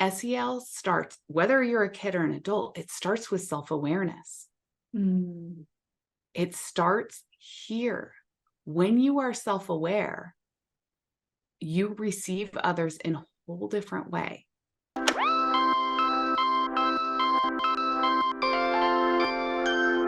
SEL starts, whether you're a kid or an adult, it starts with self-awareness. Mm. It starts here. When you are self-aware, you receive others in a whole different way.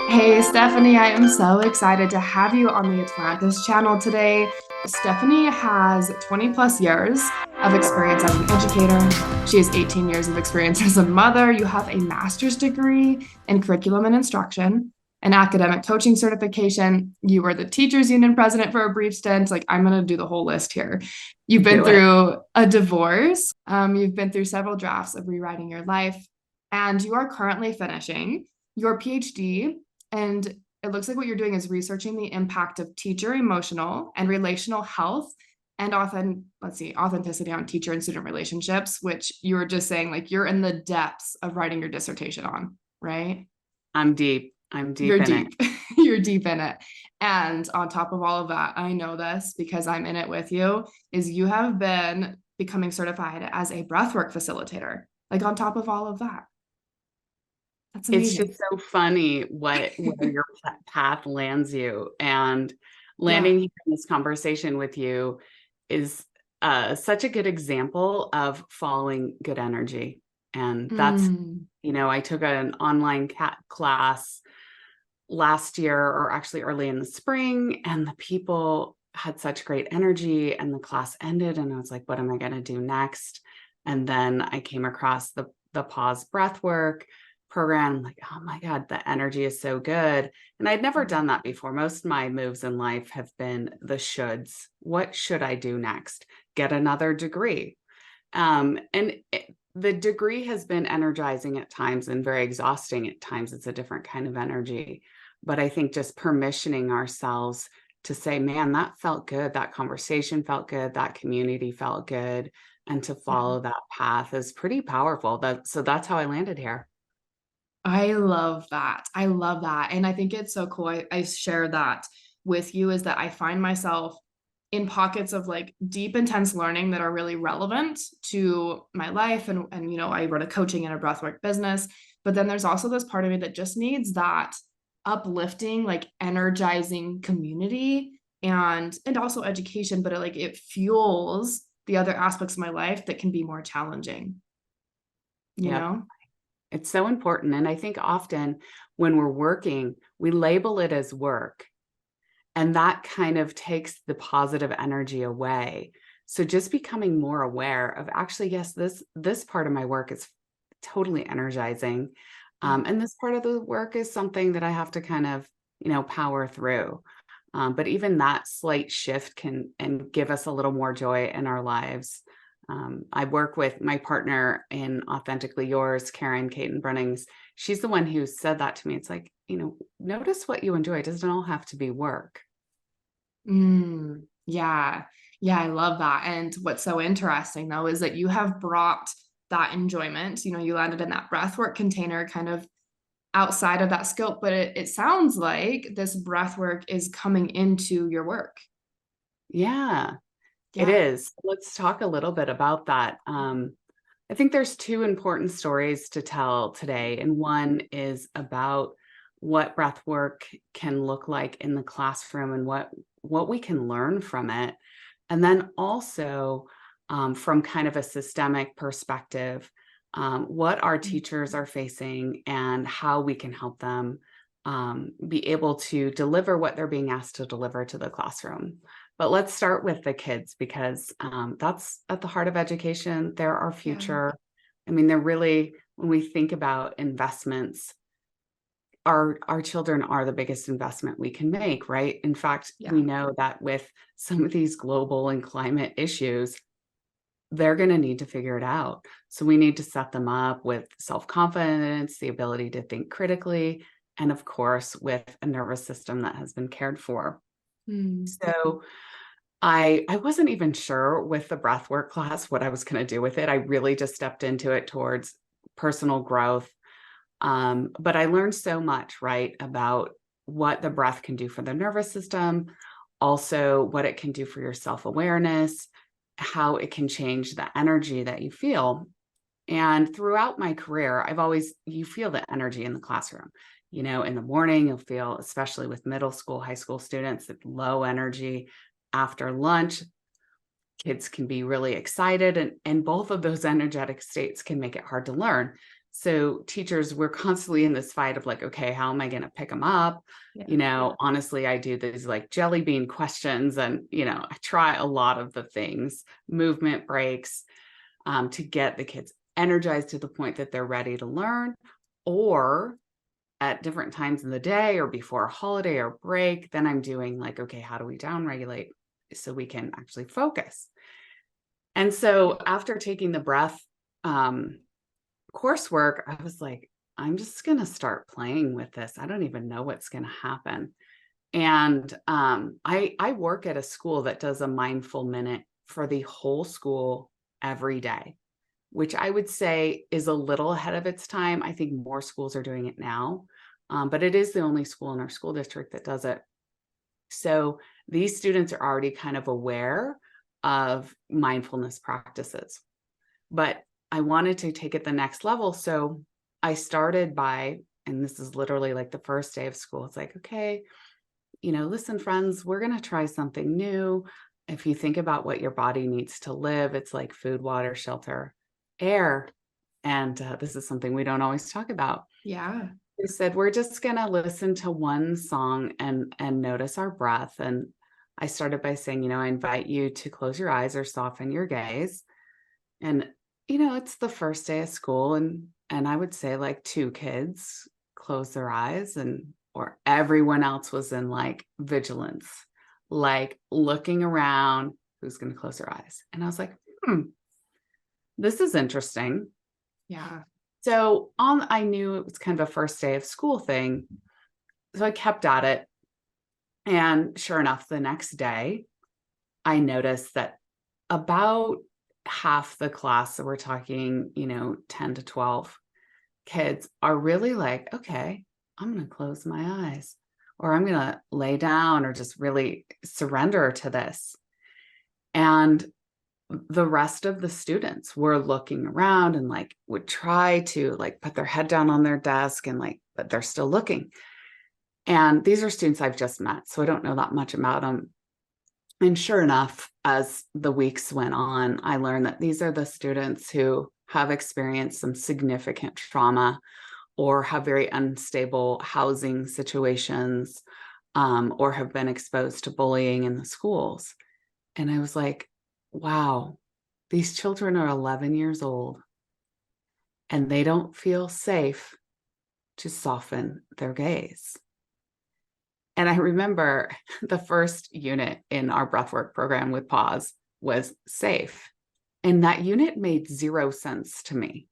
Hey, Stephanie, I am so excited to have you on the Atlantis channel today. Stephanie has 20 plus years of experience as an educator. She has 18 years of experience as a mother. You have a master's degree in curriculum and instruction, an academic coaching certification. You were the teachers union president for a brief stint. Like, I'm going to do the whole list here. You've been Do it. through a divorce. You've been through several drafts of rewriting your life, and you are currently finishing your PhD. And it looks like what you're doing is researching the impact of teacher emotional and relational health and authenticity on teacher and student relationships, which you were just saying, like, you're in the depths of writing your dissertation on, right? I'm deep. I'm deep You're in deep. it. You're deep in it. And on top of all of that, I know this because I'm in it with you, is you have been becoming certified as a breathwork facilitator, like on top of all of that. That's It's amazing. just so funny where your path lands you. And Yeah. landing here in this conversation with you is such a good example of following good energy. And that's, Mm. I took an online class last year, or actually early in the spring, and the people had such great energy, and the class ended, and I was like, what am I going to do next? And then I came across the pause breath work program. I'm like, oh my God, the energy is so good. And I'd never done that before. Most of my moves in life have been the shoulds. What should I do next? Get another degree. The degree has been energizing at times and very exhausting at times. It's a different kind of energy. But I think just permissioning ourselves to say, man, that felt good. That conversation felt good. That community felt good. And to follow that path is pretty powerful. So that's how I landed here. I love that. I love that. And I think it's so cool. I share that with you, is that I find myself in pockets of like deep, intense learning that are really relevant to my life. And I run a coaching and a breathwork business. But then there's also this part of me that just needs that uplifting, like energizing community and also education, but it fuels the other aspects of my life that can be more challenging, you Yep. know? It's so important. And I think often when we're working, we label it as work. And that kind of takes the positive energy away. So just becoming more aware of, actually, yes, this part of my work is totally energizing. And this part of the work is something that I have to kind of, power through. But even that slight shift can give us a little more joy in our lives. I work with my partner in Authentically Yours, Karen Caton Brunnings. She's the one who said that to me. It's like, notice what you enjoy. It doesn't all have to be work. Yeah. Yeah, I love that. And what's so interesting though is that you have brought that enjoyment, you landed in that breathwork container kind of outside of that scope, but it sounds like this breathwork is coming into your work. Yeah, it Yeah. is. Let's talk a little bit about that. I think there's two important stories to tell today, and one is about what breath work can look like in the classroom and what we can learn from it. And then also from kind of a systemic perspective, what our teachers are facing and how we can help them be able to deliver what they're being asked to deliver to the classroom. But let's start with the kids, because that's at the heart of education. They're our Yeah. future. I mean, they're really, when we think about investments, our children are the biggest investment we can make, right? In fact, we Yeah. know that with some of these global and climate issues, they're going to need to figure it out. So we need to set them up with self-confidence, the ability to think critically, and of course, with a nervous system that has been cared for. So I wasn't even sure with the breathwork class what I was going to do with it. I really just stepped into it towards personal growth. But I learned so much, right, about what the breath can do for the nervous system, also what it can do for your self-awareness, how it can change the energy that you feel. And throughout my career, you feel the energy in the classroom. In the morning, you'll feel, especially with middle school, high school students, that low energy. After lunch, kids can be really excited, and both of those energetic states can make it hard to learn. So teachers, we're constantly in this fight of like, okay, how am I going to pick them up? Honestly, I do these like jelly bean questions, and I try a lot of the things, movement breaks, to get the kids energized to the point that they're ready to learn, or at different times in the day or before a holiday or break, then I'm doing like, okay, how do we downregulate so we can actually focus? And so after taking the breath coursework, I was like, I'm just going to start playing with this. I don't even know what's going to happen. And I work at a school that does a mindful minute for the whole school every day, which I would say is a little ahead of its time. I think more schools are doing it now, but it is the only school in our school district that does it. So these students are already kind of aware of mindfulness practices, but I wanted to take it the next level. So I started by, and this is literally like the first day of school, it's like, okay, listen, friends, we're going to try something new. If you think about what your body needs to live, it's like food, water, shelter, air. And this is something we don't always talk about. Yeah. They said, we're just going to listen to one song and notice our breath. And I started by saying, I invite you to close your eyes or soften your gaze. And, it's the first day of school. And I would say like 2 kids closed their eyes, or everyone else was in like vigilance, like looking around, who's going to close their eyes. And I was like, this is interesting. Yeah. So I knew it was kind of a first day of school thing. So I kept at it. And sure enough, the next day, I noticed that about half the class, so we're talking, 10 to 12 kids, are really like, okay, I'm going to close my eyes, or I'm going to lay down, or just really surrender to this. And the rest of the students were looking around and like would try to like put their head down on their desk and like, but they're still looking. And these are students I've just met, so I don't know that much about them. And sure enough, as the weeks went on, I learned that these are the students who have experienced some significant trauma or have very unstable housing situations, or have been exposed to bullying in the schools. And I was like, wow, these children are 11 years old and they don't feel safe to soften their gaze. And I remember the first unit in our breathwork program with Pause was safe. And that unit made 0 sense to me.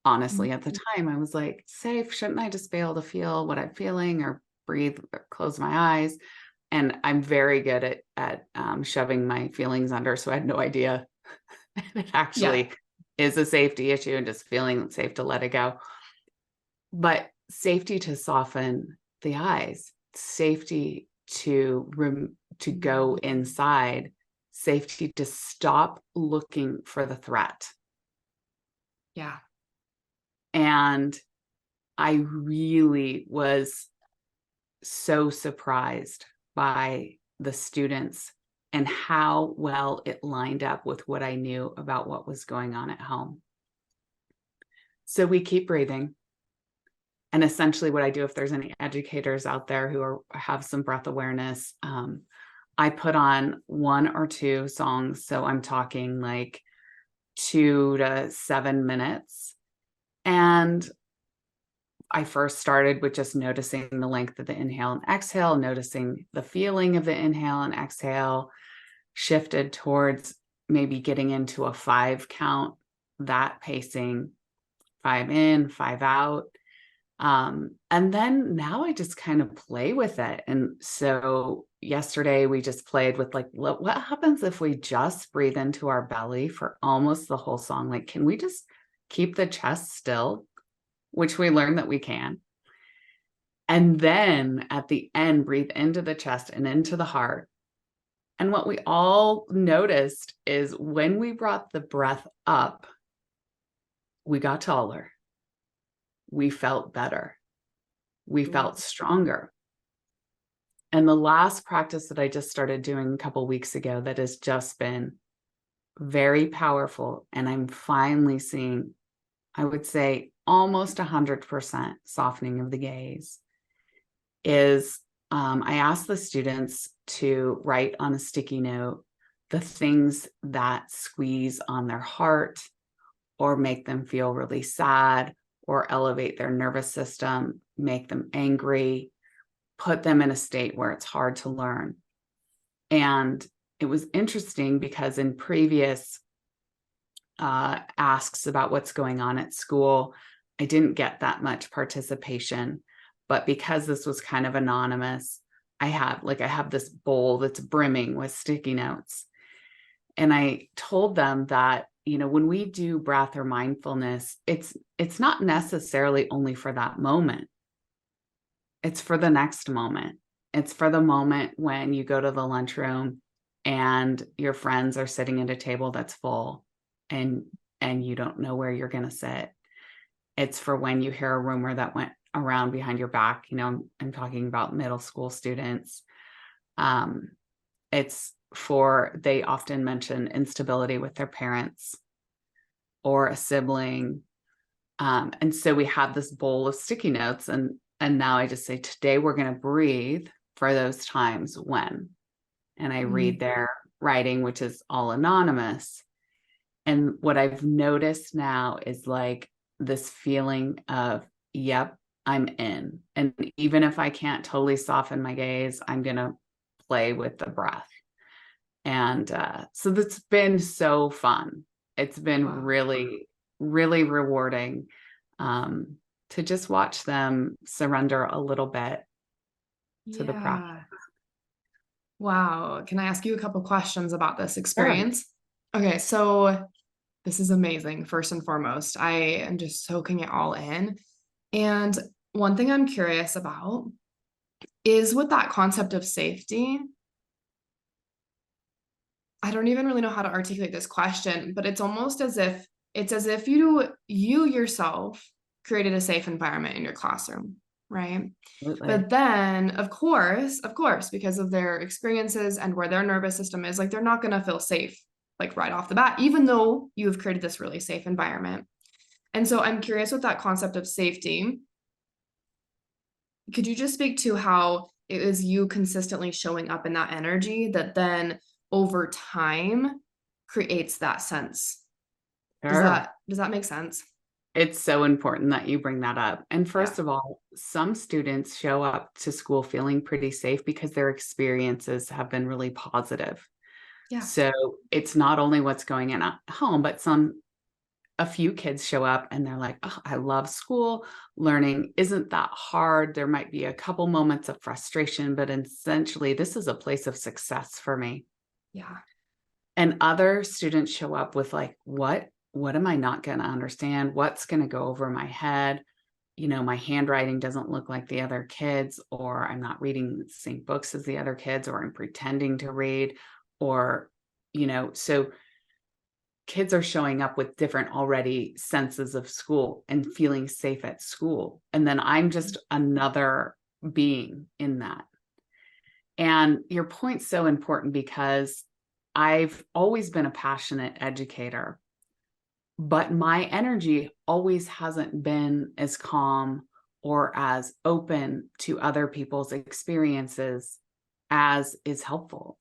Honestly, at the time, I was like, safe, shouldn't I just be able to feel what I'm feeling or breathe or close my eyes? And I'm very good at shoving my feelings under. So I had no idea it actually is a safety issue and just feeling safe to let it go. But safety to soften the eyes, safety to go inside, safety to stop looking for the threat. Yeah. And I really was so surprised by the students and how well it lined up with what I knew about what was going on at home. So we keep breathing. And essentially what I do, if there's any educators out there who have some breath awareness, I put on 1 or 2 songs. So I'm talking like 2 to 7 minutes. And I first started with just noticing the length of the inhale and exhale, noticing the feeling of the inhale and exhale, shifted towards maybe getting into a 5 count, that pacing, 5 in, 5 out. And then now I just kind of play with it. And so yesterday we just played with like, what happens if we just breathe into our belly for almost the whole song? Like, can we just keep the chest still? Which we learned that we can. And then at the end, breathe into the chest and into the heart. And what we all noticed is when we brought the breath up, we got taller, we felt better, we felt stronger. And the last practice that I just started doing a couple weeks ago that has just been very powerful, and I'm finally seeing, I would say, almost 100% softening of the gaze, is I asked the students to write on a sticky note the things that squeeze on their heart or make them feel really sad or elevate their nervous system, make them angry, put them in a state where it's hard to learn. And it was interesting because in previous asks about what's going on at school, I didn't get that much participation. But because this was kind of anonymous, I have this bowl that's brimming with sticky notes. And I told them that, when we do breath or mindfulness, it's not necessarily only for that moment. It's for the next moment. It's for the moment when you go to the lunchroom and your friends are sitting at a table that's full and you don't know where you're going to sit. It's for when you hear a rumor that went around behind your back. I'm talking about middle school students. They often mention instability with their parents or a sibling. And so we have this bowl of sticky notes, and now I just say, today we're going to breathe for those times when, and I read their writing, which is all anonymous. And what I've noticed now is like this feeling of, yep, I'm in. And even if I can't totally soften my gaze, I'm going to play with the breath. And so that's been so fun. It's been really, really rewarding to just watch them surrender a little bit to the practice. Wow. Can I ask you a couple questions about this Sure. experience? Okay, so this is amazing, first and foremost. I am just soaking it all in. And one thing I'm curious about is with that concept of safety. I don't even really know how to articulate this question, but it's almost as if you yourself created a safe environment in your classroom, right? Absolutely. But then, of course, because of their experiences and where their nervous system is, like they're not going to feel safe, like right off the bat, even though you've created this really safe environment. And so I'm curious with that concept of safety. Could you just speak to how it is you consistently showing up in that energy that then over time creates that sense? Sure. Does that make sense? It's so important that you bring that up. And first Yeah. of all, some students show up to school feeling pretty safe because their experiences have been really positive. Yeah. So it's not only what's going on at home, but a few kids show up and they're like, oh, I love school. Learning isn't that hard. There might be a couple moments of frustration, but essentially this is a place of success for me. Yeah. And other students show up with like, what am I not going to understand? What's going to go over my head? My handwriting doesn't look like the other kids, or I'm not reading the same books as the other kids, or I'm pretending to read, or, so kids are showing up with different already senses of school and feeling safe at school. And then I'm just another being in that. And your point's so important because I've always been a passionate educator, but my energy always hasn't been as calm or as open to other people's experiences as is helpful.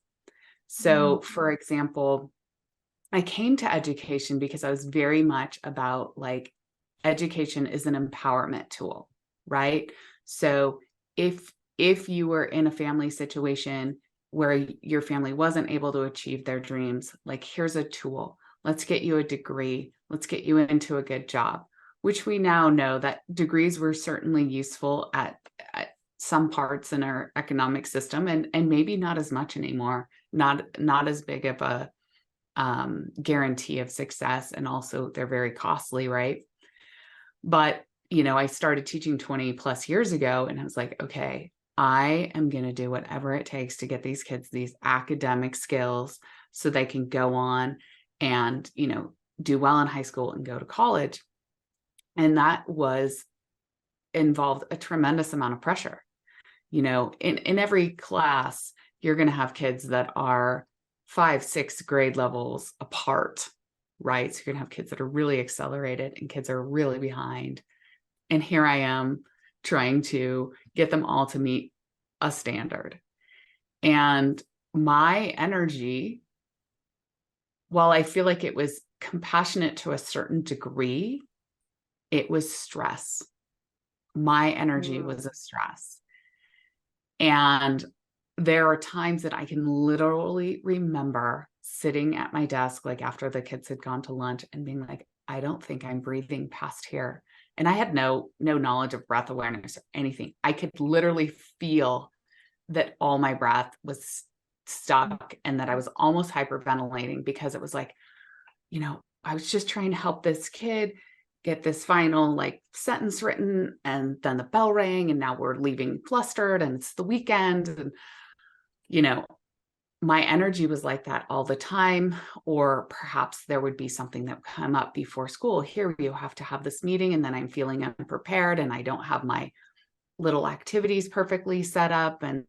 So, for example, I came to education because I was very much about like education is an empowerment tool, right? So if you were in a family situation where your family wasn't able to achieve their dreams, like here's a tool. Let's get you a degree. Let's get you into a good job, which we now know that degrees were certainly useful at some parts in our economic system, and maybe not as much anymore, not as big of a guarantee of success. And also they're very costly, right? But, I started teaching 20 plus years ago and I was like, okay, I am going to do whatever it takes to get these kids these academic skills so they can go on and, do well in high school and go to college. And that involved a tremendous amount of pressure. In every class, you're going to have kids that are 5, 6 grade levels apart, right? So you're going to have kids that are really accelerated and kids that are really behind. And here I am trying to get them all to meet a standard. And my energy, while I feel like it was compassionate to a certain degree, it was stress. My energy was a stress. And there are times that I can literally remember sitting at my desk, like after the kids had gone to lunch, and being like, I don't think I'm breathing past here. And I had no knowledge of breath awareness or anything. I could literally feel that all my breath was stuck and that I was almost hyperventilating, because it was like, I was just trying to help this kid get this final like sentence written, and then the bell rang and now we're leaving flustered and it's the weekend. And, my energy was like that all the time. Or perhaps there would be something that would come up before school. Here, you have to have this meeting, and then I'm feeling unprepared and I don't have my little activities perfectly set up. And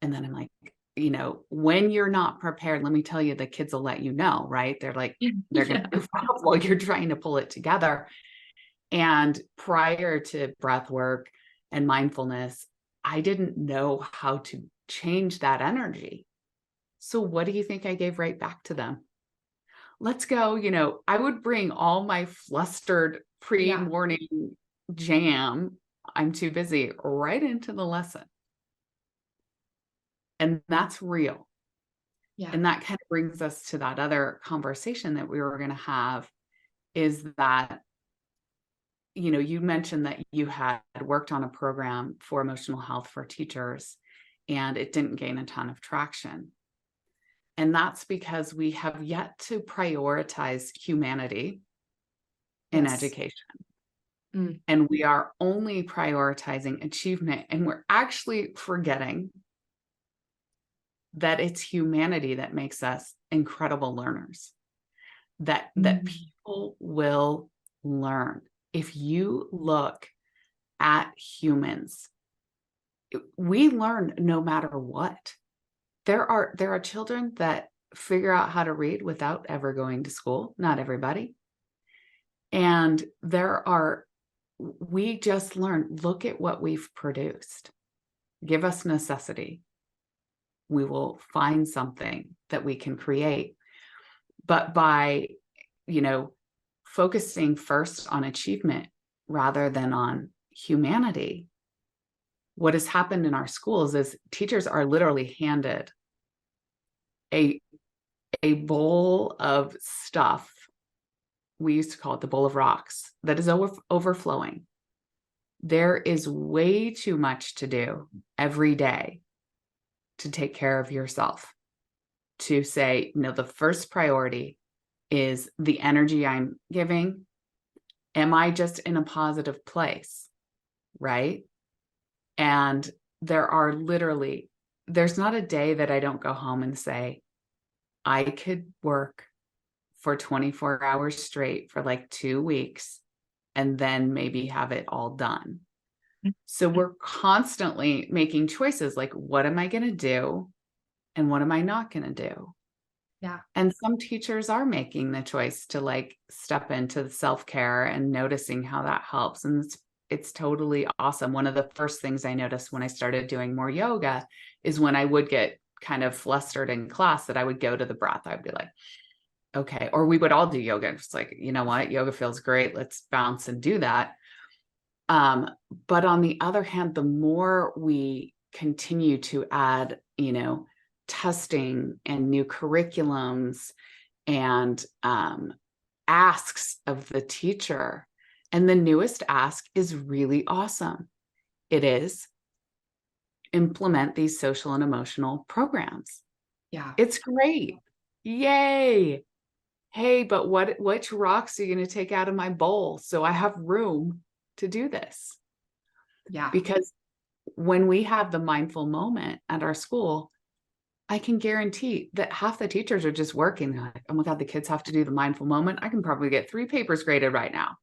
then I'm like, when you're not prepared, let me tell you, the kids will let you know, right? They're like, they're going to goof off while you're trying to pull it together. And prior to breath work and mindfulness, I didn't know how to change that energy. So what do you think I gave right back to them? Let's go. I would bring all my flustered pre-morning jam, I'm too busy, right into the lesson. And that's real. Yeah. And that kind of brings us to that other conversation that we were going to have, is that, you mentioned that you had worked on a program for emotional health for teachers and it didn't gain a ton of traction. And that's because we have yet to prioritize humanity in education. And we are only prioritizing achievement. And we're actually forgetting that it's humanity that makes us incredible learners, that people will learn. If you look at humans, we learn no matter what. There are children that figure out how to read without ever going to school. Not everybody. And we just learn. Look at what we've produced. Give us necessity. We will find something that we can create. But by, focusing first on achievement rather than on humanity, what has happened in our schools is teachers are literally handed a bowl of stuff. We used to call it the bowl of rocks that is overflowing. There is way too much to do every day to take care of yourself, to say, the first priority is the energy I'm giving. Am I just in a positive place? Right? And there's not a day that I don't go home and say, I could work for 24 hours straight for like 2 weeks and then maybe have it all done. So we're constantly making choices like, what am I going to do? And what am I not going to do? Yeah. And some teachers are making the choice to like step into the self-care and noticing how that helps. And it's totally awesome. One of the first things I noticed when I started doing more yoga is when I would get kind of flustered in class, that I would go to the breath. I'd be like, okay. Or we would all do yoga. It's like, you know what? Yoga feels great. Let's bounce and do that. But on the other hand, the more we continue to add, testing and new curriculums and asks of the teacher, and the newest ask is really awesome. It is implement these social and emotional programs. Yeah. It's great. Yay. Hey, but which rocks are you going to take out of my bowl so I have room to do this? Yeah. Because when we have the mindful moment at our school, I can guarantee that half the teachers are just working. They're like, oh my God, the kids have to do the mindful moment. I can probably get 3 papers graded right now.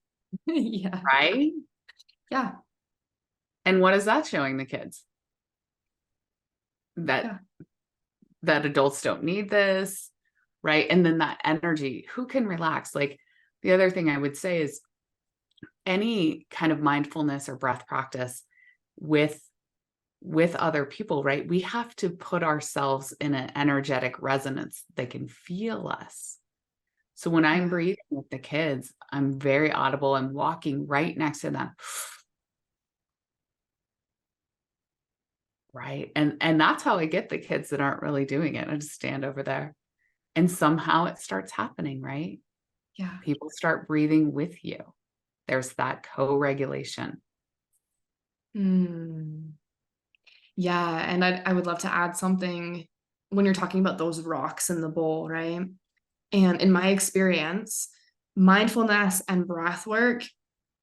Yeah. right? Yeah. And what is that showing the kids? That Yeah. that adults don't need this, right? And then that energy, who can relax? Like the other thing I would say is any kind of mindfulness or breath practice with other people, right? We have to put ourselves in an energetic resonance. They can feel us. So when I'm Yeah. breathing with the kids, I'm very audible. I'm walking right next to them. Right. And that's how I get the kids that aren't really doing it. I just stand over there. And somehow it starts happening, right? Yeah. People start breathing with you. There's that co-regulation. Mm. Yeah. And I would love to add something when you're talking about those rocks in the bowl, right? And in my experience, mindfulness and breath work,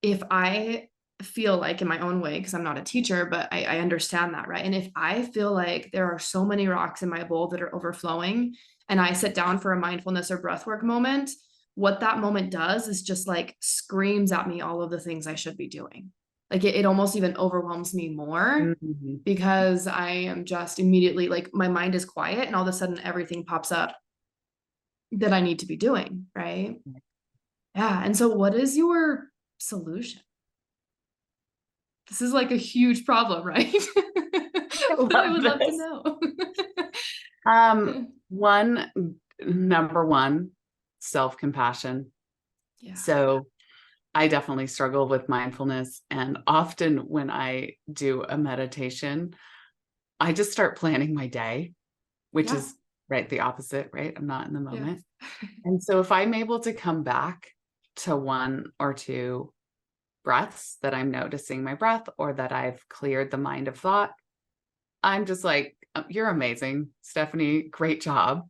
if I feel like in my own way, because I'm not a teacher, but I understand that, right? And if I feel like there are so many rocks in my bowl that are overflowing, and I sit down for a mindfulness or breathwork moment, what that moment does is just like screams at me all of the things I should be doing. Like it almost even overwhelms me more Mhm. because I am just immediately like my mind is quiet and all of a sudden everything pops up that I need to be doing, right? Yeah. And so what is your solution? This is like a huge problem, right? I But I love would love to this. know. One, number one, self-compassion. Yeah. So I definitely struggle with mindfulness. And often when I do a meditation, I just start planning my day, which Yeah. is right the opposite, right? I'm not in the Yeah. moment. And so if I'm able to come back to one or two breaths that I'm noticing my breath or that I've cleared the mind of thought, I'm just like, you're amazing, Stephanie. Great job."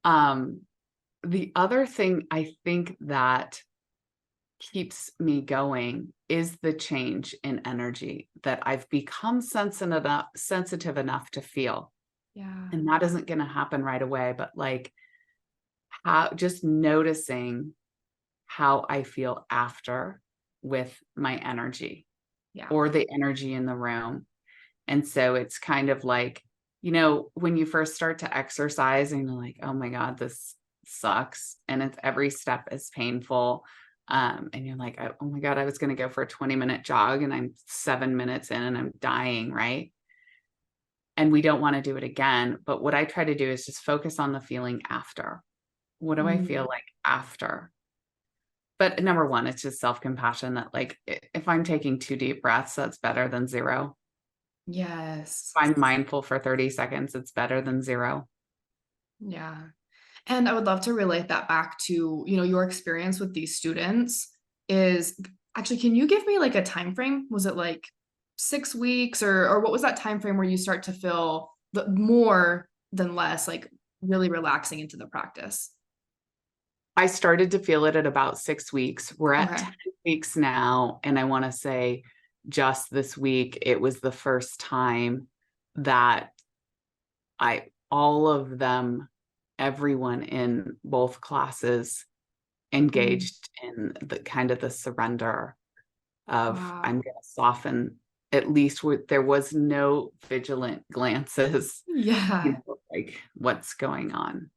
Um, the other thing I think that keeps me going is the change in energy that I've become sensitive enough to feel. Yeah. And that isn't going to happen right away, but like how just noticing how I feel after with my energy Yeah. or the energy in the room. And so it's kind of like, when you first start to exercise and you're like, oh my God, this sucks. And it's every step is painful. And you're like, oh my God, I was going to go for a 20-minute jog and I'm 7 minutes in and I'm dying. Right. And we don't want to do it again. But what I try to do is just focus on the feeling after. What do I feel Mm. like after? But number one, it's just self-compassion that like if I'm taking 2 deep breaths, that's better than zero. Yes. If I'm mindful for 30 seconds, it's better than zero. Yeah. And I would love to relate that back to, your experience with these students is actually, can you give me like a time frame? Was it like 6 weeks or what was that time frame where you start to feel the more than less like really relaxing into the practice? I started to feel it at about 6 weeks. We're at Okay. 10 weeks now. And I want to say just this week, it was the first time that all of them, everyone in both classes Mm. engaged in the kind of the surrender of I'm Wow. going to soften at least there was no vigilant glances, Yeah. like what's going on.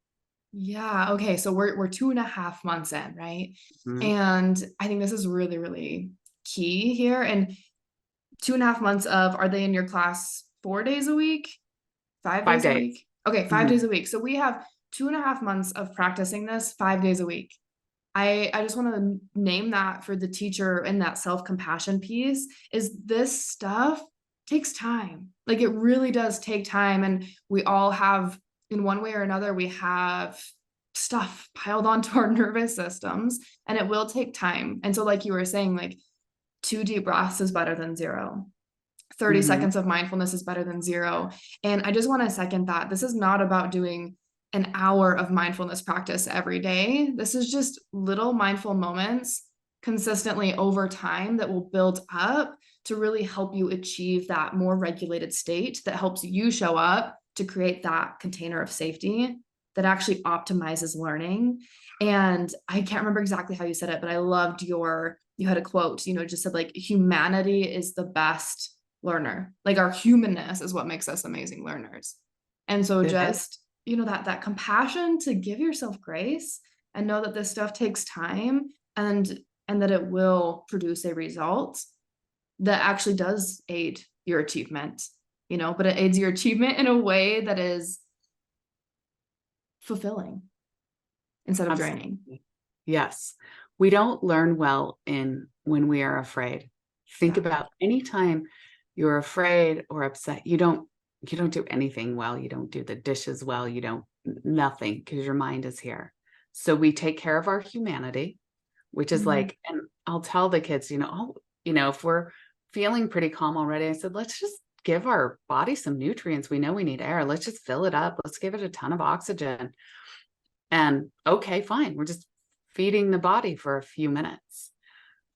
Yeah. Okay. So we're 2.5 months in, right? Mhm. And I think this is really, really key here. And 2.5 months of are they in your class 4 days a week? Five Five days a days. week? Okay, five Mhm. days a week. So we have 2.5 months of practicing this 5 days a week. I just want to name that for the teacher and that self-compassion piece is this stuff takes time. Like it really does take time. And we all have, in one way or another, we have stuff piled onto our nervous systems and it will take time. And so, like you were saying, like 2 deep breaths is better than zero. 30 Mhm. seconds of mindfulness is better than zero. And I just want to second that. This is not about doing an hour of mindfulness practice every day. This is just little mindful moments consistently over time that will build up to really help you achieve that more regulated state that helps you show up to create that container of safety that actually optimizes learning. And I can't remember exactly how you said it, but I loved your you had a quote, just said like humanity is the best learner. Like our humanness is what makes us amazing learners. And so It is. just, that compassion to give yourself grace and know that this stuff takes time and that it will produce a result that actually does aid your achievement, but it aids your achievement in a way that is fulfilling instead of draining. Absolutely. Yes. We don't learn well when we are afraid. Think Yeah. about anytime you're afraid or upset, you don't do anything well. You don't do the dishes well. You don't nothing because your mind is here. So we take care of our humanity, which is like, and I'll tell the kids, if we're feeling pretty calm already, I said, let's just give our body some nutrients. We know we need air. Let's just fill it up. Let's give it a ton of oxygen. And okay, fine. We're just feeding the body for a few minutes.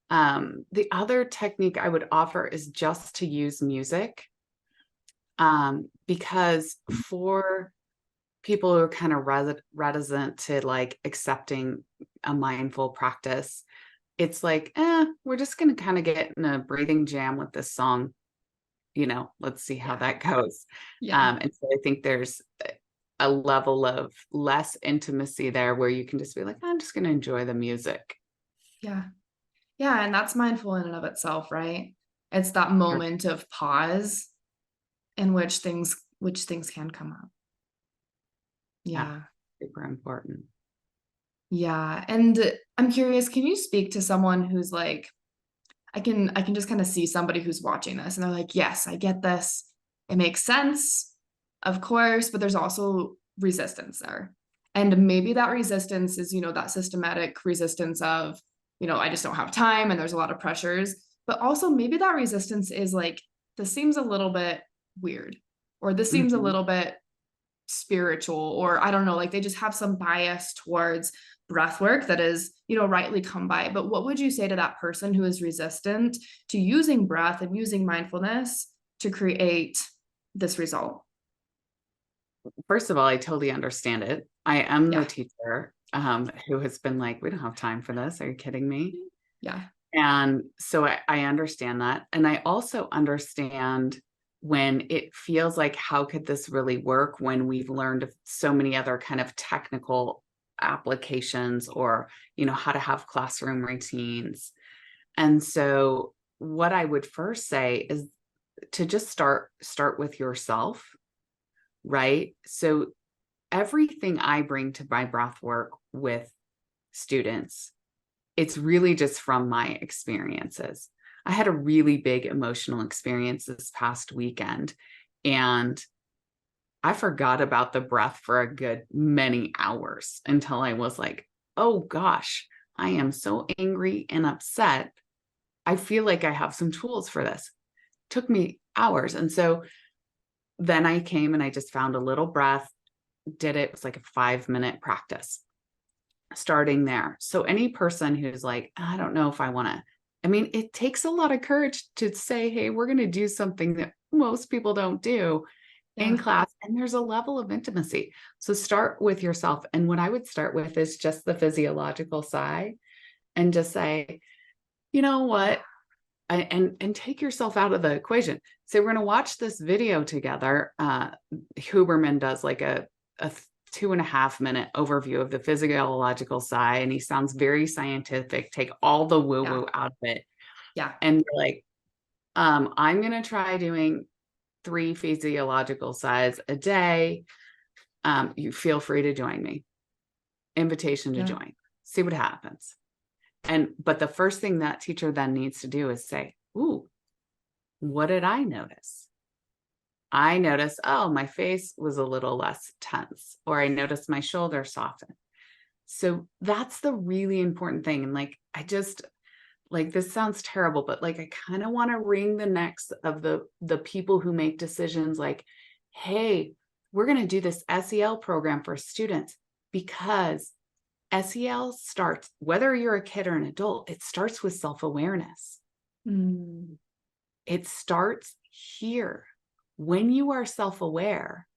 The other technique I would offer is just to use music. Because for people who are kind of reticent to like accepting a mindful practice, it's like, we're just going to kind of get in a breathing jam with this song. Let's see how that goes. Yeah. And so I think there's a level of less intimacy there where you can just be like, I'm just going to enjoy the music. Yeah. Yeah. And that's mindful in and of itself, right? It's that moment of pause in which things can come up. Yeah, Yeah. super important. Yeah. And I'm curious, can you speak to someone who's like, I can just kind of see somebody who's watching this and they're like, yes, I get this. It makes sense, of course, but there's also resistance there. And maybe that resistance is, that systematic resistance of, I just don't have time and there's a lot of pressures. But also maybe that resistance is like, this seems a little bit weird, or this seems a Mhm. little bit spiritual, or I don't know, like they just have some bias towards breath work that is, rightly come by. But what would you say to that person who is resistant to using breath and using mindfulness to create this result? First of all, I totally understand it. I am the Yeah. teacher who has been like, we don't have time for this. Are you kidding me? Yeah. And so I understand that. And I also understand when it feels like, how could this really work when we've learned so many other kind of technical applications, or, how to have classroom routines. And so what I would first say is to just start with yourself, right? So everything I bring to my breath work with students, it's really just from my experiences. I had a really big emotional experience this past weekend, and I forgot about the breath for a good many hours until I was like, oh gosh, I am so angry and upset. I feel like I have some tools for this. Took me hours. And so then I came and I just found a little breath, did it. It was like a 5-minute practice starting there. So any person who's like, I don't know if I want to, it takes a lot of courage to say, hey, we're going to do something that most people don't do in Yeah. class. And there's a level of intimacy. So start with yourself. And what I would start with is just the physiological side, and just say, you know what? And take yourself out of the equation. So we're going to watch this video together. Huberman does like a 2.5-minute overview of the physiological side, and he sounds very scientific. Take all the woo-woo out of it. Yeah. And you're like, I'm going to try doing 3 physiological sides a day. You feel free to join me. Invitation to join. See what happens. But the first thing that teacher then needs to do is say, ooh, what did I notice? I noticed, oh, my face was a little less tense, or I noticed my shoulder soften. So that's the really important thing. And this sounds terrible, but like, I kind of want to wring the necks of the people who make decisions like, hey, we're going to do this SEL program for students, because SEL starts, whether you're a kid or an adult, it starts with self-awareness. It starts here. When you are self-aware,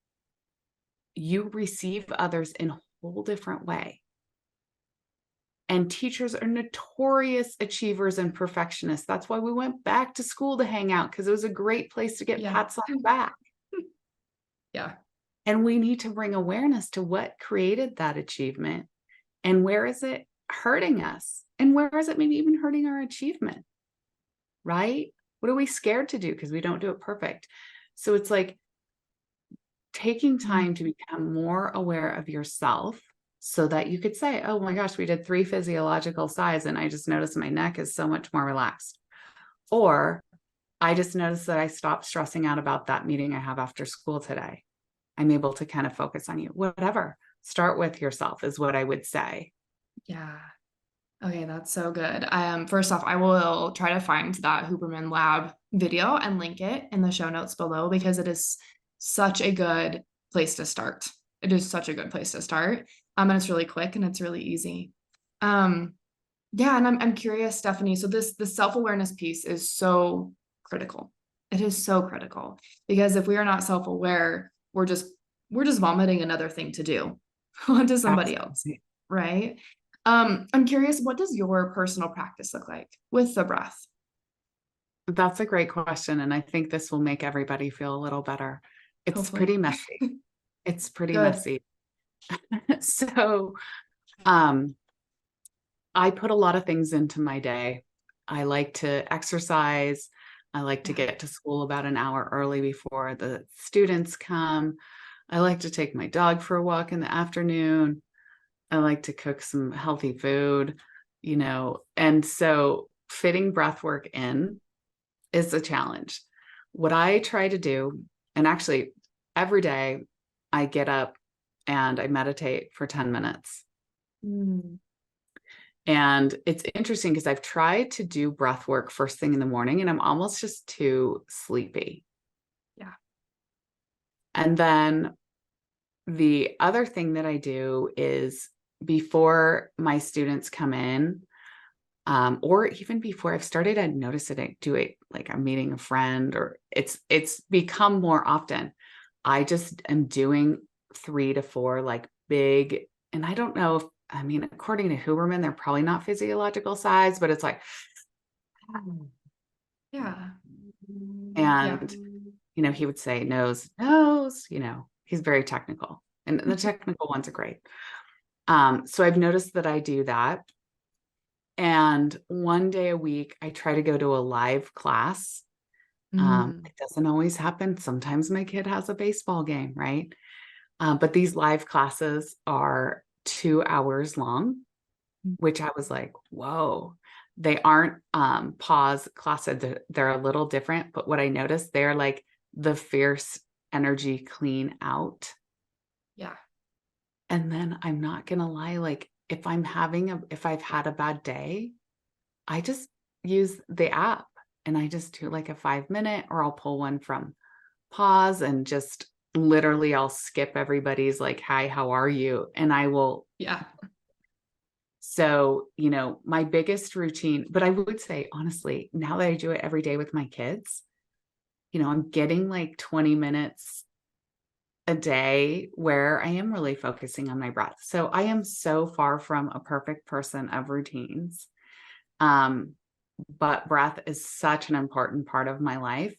you receive others in a whole different way. And teachers are notorious achievers and perfectionists. That's why we went back to school to hang out, because it was a great place to get Yeah. pats on the back. Yeah. And we need to bring awareness to what created that achievement and where is it hurting us? And where is it maybe even hurting our achievement? Right? What are we scared to do because we don't do it perfect? So it's like taking time to become more aware of yourself so that you could say, oh my gosh, we did 3 physiological sighs and I just noticed my neck is so much more relaxed. Or I just noticed that I stopped stressing out about that meeting I have after school today. I'm able to kind of focus on you. Whatever. Start with yourself is what I would say. Yeah. Okay, that's so good. First off, I will try to find that Huberman Lab video and link it in the show notes below because it is such a good place to start. It is such a good place to start. And it's really quick and it's really easy. Yeah, and I'm curious, Stephanie. So the self-awareness piece is so critical. It is so critical because if we are not self-aware, we're just vomiting another thing to do onto somebody else, Absolutely. right? I'm curious, what does your personal practice look like with the breath? That's a great question. And I think this will make everybody feel a little better. It's Hopefully. pretty messy. It's pretty Good. messy. So, I put a lot of things into my day. I like to exercise. I like to Yeah. get to school about an hour early before the students come. I like to take my dog for a walk in the afternoon. I like to cook some healthy food, and so fitting breath work in is a challenge. What I try to do, and actually every day I get up and I meditate for 10 minutes. Mm, And it's interesting because I've tried to do breath work first thing in the morning and I'm almost just too sleepy. yeah. And then the other thing that I do is before my students come in, or even before I've started, I notice that I do it like I'm meeting a friend, or it's become more often. I just am doing 3 to 4 like big, and I don't know if, I mean, according to Huberman, they're probably not physiological size, but it's like, Yeah. Yeah. and he would say nose, nose, he's very technical, and the technical ones are great. So I've noticed that I do that. And one day a week, I try to go to a live class. Mm, It doesn't always happen. Sometimes my kid has a baseball game, right? But these live classes are 2 hours long, which I was like, whoa. They aren't pause classes. They're a little different. But what I noticed, they're like the fierce energy clean out. yeah. And then I'm not going to lie, like if I've had a bad day, I just use the app and I just do like a 5 minute, or I'll pull one from pause and just literally I'll skip everybody's like, hi, how are you? And I will. Yeah. So, my biggest routine, but I would say, honestly, now that I do it every day with my kids, I'm getting like 20 minutes a day where I am really focusing on my breath. So I am so far from a perfect person of routines. But breath is such an important part of my life.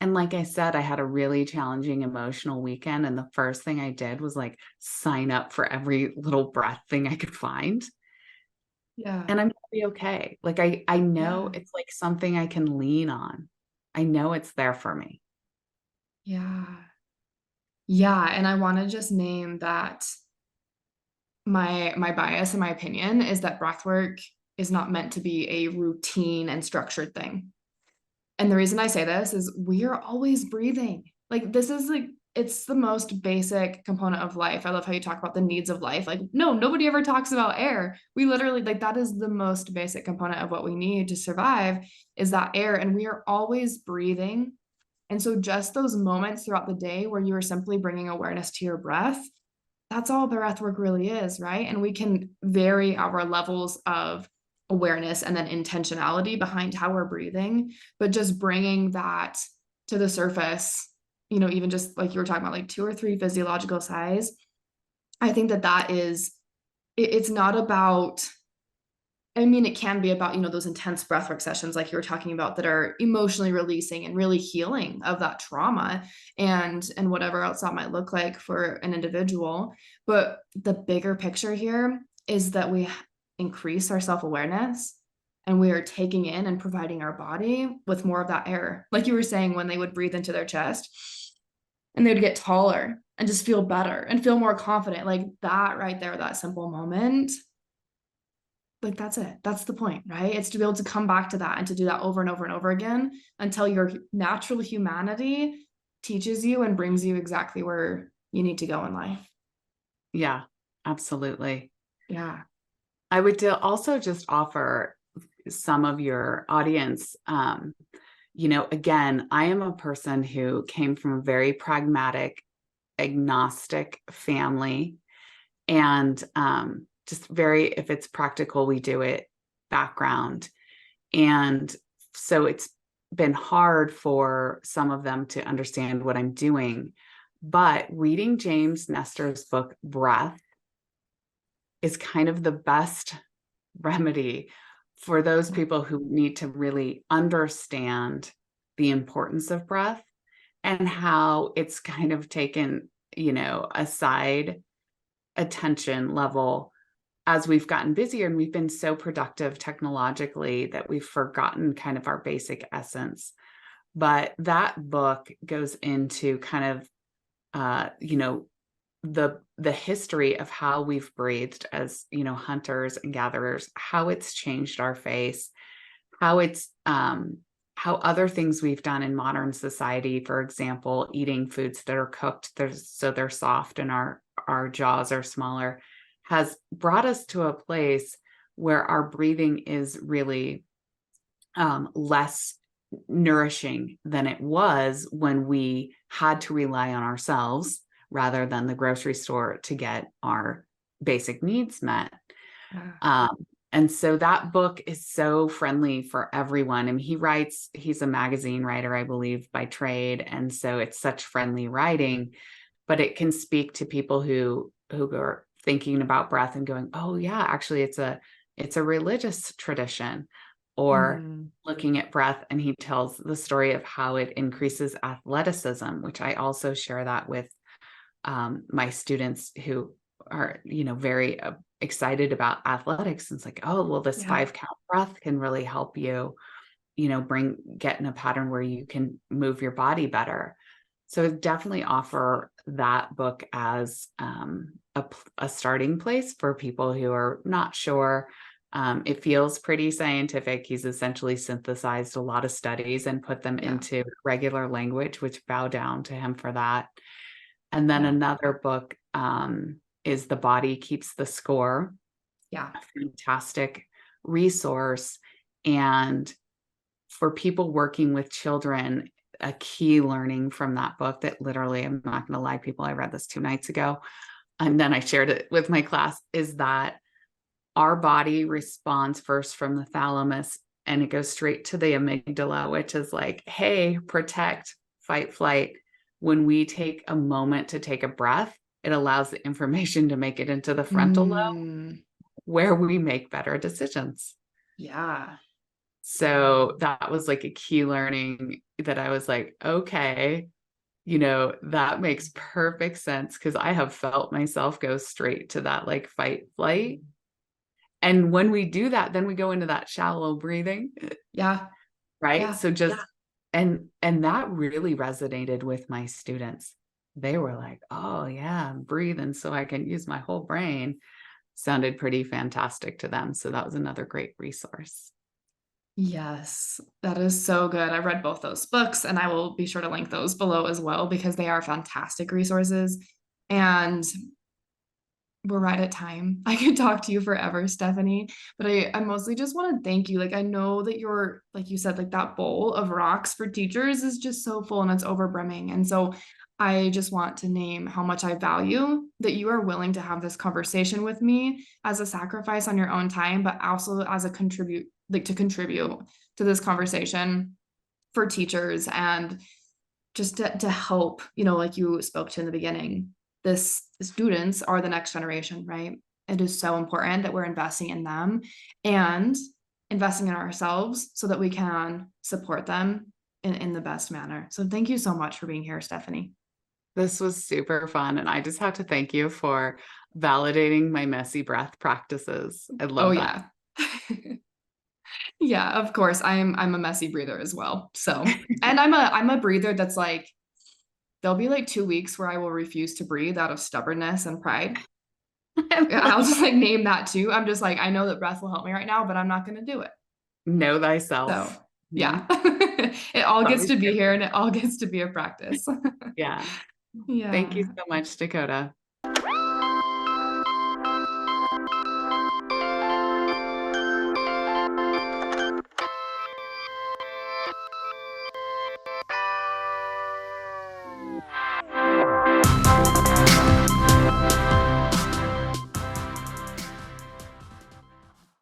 And like I said, I had a really challenging emotional weekend. And the first thing I did was like sign up for every little breath thing I could find. Yeah. And I'm gonna be okay. Like I know Yeah. it's like something I can lean on. I know it's there for me. Yeah. Yeah. And I want to just name that my bias and my opinion is that breathwork is not meant to be a routine and structured thing. And the reason I say this is we are always breathing. Like this is like it's the most basic component of life. I love how you talk about the needs of life. Like no, nobody ever talks about air. We literally like that is the most basic component of what we need to survive is that air and we are always breathing. And so just those moments throughout the day where you are simply bringing awareness to your breath, that's all breath work really is, right? And we can vary our levels of awareness and then intentionality behind how we're breathing, but just bringing that to the surface, even just like you were talking about, like 2 or 3 physiological sighs. I think that that is, it's not about I mean, it can be about, those intense breathwork sessions like you were talking about that are emotionally releasing and really healing of that trauma and whatever else that might look like for an individual. But the bigger picture here is that we increase our self-awareness and we are taking in and providing our body with more of that air. Like you were saying, when they would breathe into their chest and they'd get taller and just feel better and feel more confident, like that right there, that simple moment, like that's it. That's the point, right? It's to be able to come back to that and to do that over and over and over again until your natural humanity teaches you and brings you exactly where you need to go in life. Yeah, absolutely. Yeah. I would also just offer some of your audience, again, I am a person who came from a very pragmatic, agnostic family, and just very, if it's practical, we do it background. And so it's been hard for some of them to understand what I'm doing. But reading James Nestor's book, Breath, is kind of the best remedy for those people who need to really understand the importance of breath and how it's kind of taken, a side attention level as we've gotten busier and we've been so productive technologically that we've forgotten kind of our basic essence. But that book goes into kind of, the history of how we've breathed as, hunters and gatherers, how it's changed our face, how it's how other things we've done in modern society, for example, eating foods that are cooked so they're soft and our jaws are smaller, has brought us to a place where our breathing is really less nourishing than it was when we had to rely on ourselves rather than the grocery store to get our basic needs met. And so that book is so friendly for everyone. And he's a magazine writer, I believe, by trade. And so it's such friendly writing, but it can speak to people who are thinking about breath and going, oh yeah, actually it's a religious tradition, or looking at breath. And he tells the story of how it increases athleticism, which I also share that with my students who are, very excited about athletics. And it's like, oh, well, this 5-count breath can really help you, get in a pattern where you can move your body better. So definitely offer that book as a starting place for people who are not sure. It feels pretty scientific. He's essentially synthesized a lot of studies and put them into regular language, which bow down to him for that. And then another book is The Body Keeps the Score. Yeah. A fantastic resource. And for people working with children, a key learning from that book that literally, I'm not going to lie, people, I read this 2 nights ago, and then I shared it with my class, is that our body responds first from the thalamus and it goes straight to the amygdala, which is like, hey, protect, fight, flight. When we take a moment to take a breath, it allows the information to make it into the frontal lobe where we make better decisions. Yeah. So that was like a key learning that I was like, okay, that makes perfect sense, because I have felt myself go straight to that like fight, flight. And when we do that, then we go into that shallow breathing. Yeah. Right. Yeah. So just, and that really resonated with my students. They were like, oh yeah, I'm breathing so I can use my whole brain. Sounded pretty fantastic to them. So that was another great resource. Yes, that is so good. I read both those books and I will be sure to link those below as well because they are fantastic resources. And we're right at time. I could talk to you forever, Stephanie, but I mostly just want to thank you. Like, I know that you're, like you said, like that bowl of rocks for teachers is just so full and it's over brimming. And so I just want to name how much I value that you are willing to have this conversation with me as a sacrifice on your own time, but also as a contribute to this conversation for teachers and just to help, like you spoke to in the beginning, this students are the next generation, right? It is so important that we're investing in them and investing in ourselves so that we can support them in the best manner. So thank you so much for being here, Stephanie. This was super fun. And I just have to thank you for validating my messy breath practices. I Oh love that. yeah. Yeah, of course. I'm a messy breather as well. So, and I'm a breather that's like, there'll be like 2 weeks where I will refuse to breathe out of stubbornness and pride. I'll just like name that too. I'm just like, I know that breath will help me right now, but I'm not going to do it. Know So, thyself. yeah. Mhm. It all It's gets always to be good. here and it all gets to be a practice. Yeah. Thank you Yeah. so much, Dakota.